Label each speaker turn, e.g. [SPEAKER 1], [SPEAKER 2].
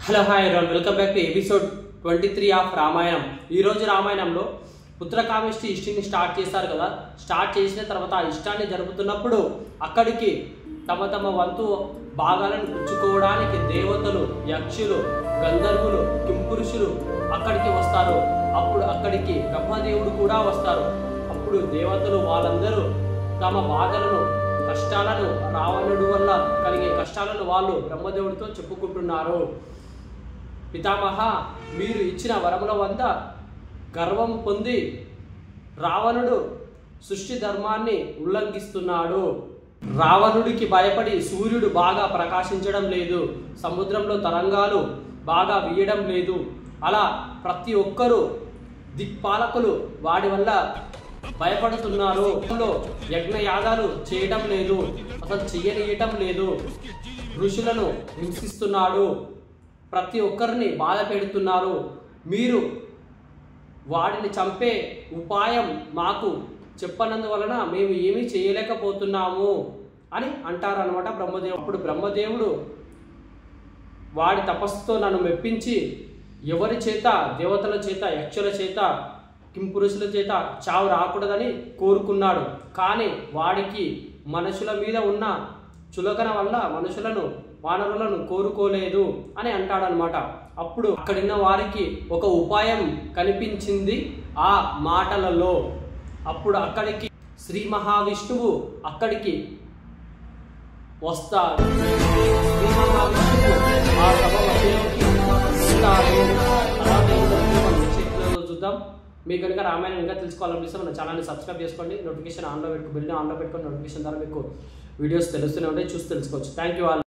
[SPEAKER 1] Hello hi everyone, welcome back to episode 23 of Ramayanam. ఈరోజు రామాయణంలో Putrakameshti ఇష్టిని start చేశారు కదా. స్టార్ట్ చేసిన తర్వాత ఆ ఇష్టాన్ని జరుపుతున్నప్పుడు అక్కడికి తమ తమ వంతు భాగాలను పుచ్చుకోవడానికి దేవతలు, యక్షులు, గంధర్వులు, కింపురుషులు అక్కడికి వస్తారు. అప్పుడు అక్కడికి బ్రహ్మదేవుడు కూడా వస్తారు. అప్పుడు దేవతలు వాళ్ళందరూ తమ బాధలను, కష్టాలను, రావణుడు వల్ల కలిగే కష్టాలను వాళ్ళు బ్రహ్మదేవుడితో చెప్పుకుంటున్నారు. పితామహ, మీరు ఇచ్చిన వరముల వద్ద గర్వం పొంది రావణుడు సృష్టి ధర్మాన్ని ఉల్లంఘిస్తున్నాడు. రావణుడికి భయపడి సూర్యుడు బాగా ప్రకాశించడం లేదు, సముద్రంలో తరంగాలు బాగా వీయడం లేదు. అలా ప్రతి ఒక్కరూ దిక్పాలకులు వాడి వల్ల భయపడుతున్నారు. యజ్ఞయాగాలు చేయడం లేదు, అసలు చెయ్యనీయటం లేదు. ఋషులను హింసిస్తున్నాడు, ప్రతి ఒక్కరిని బాధ పెడుతున్నారు. మీరు వాడిని చంపే ఉపాయం మాకు చెప్పనందువలన మేము ఏమీ చేయలేకపోతున్నాము అని అంటారనమాట బ్రహ్మదేవుడు. అప్పుడు బ్రహ్మదేవుడు వాడి తపస్సుతో నన్ను మెప్పించి ఎవరి చేత, దేవతల చేత, యక్షుల చేత, కింపురుషుల చేత చావు రాకూడదని కోరుకున్నాడు. కానీ వాడికి మనుషుల మీద ఉన్న చులకన వల్ల మనుషులను, వానరులను కోరుకోలేదు అని అంటాడనమాట. అప్పుడు అక్కడున్న వారికి ఒక ఉపాయం కనిపించింది ఆ మాటలలో. అప్పుడు అక్కడికి శ్రీ మహావిష్ణువు అక్కడికి వస్తాడు. శ్రీ మహావిష్ణువు ఆ సభ మధ్యలోకి వస్తాడు. చూద్దాం. మీకు కనుక రామాయణం ఇంకా తెలుసుకోవాలనిపిస్తే మన ఛానల్ని సబ్స్క్రైబ్ చేసుకోండి. నోటిఫికేషన్ ఆన్లో పెట్టుకో, బెల్ని ఆన్లో పెట్టుకొని నోటిఫికేషన్ ద్వారా మీకు వీడియోస్ తెలుస్తూనే ఉంటాయి, చూసి తెలుసుకోవచ్చు. Thank you all.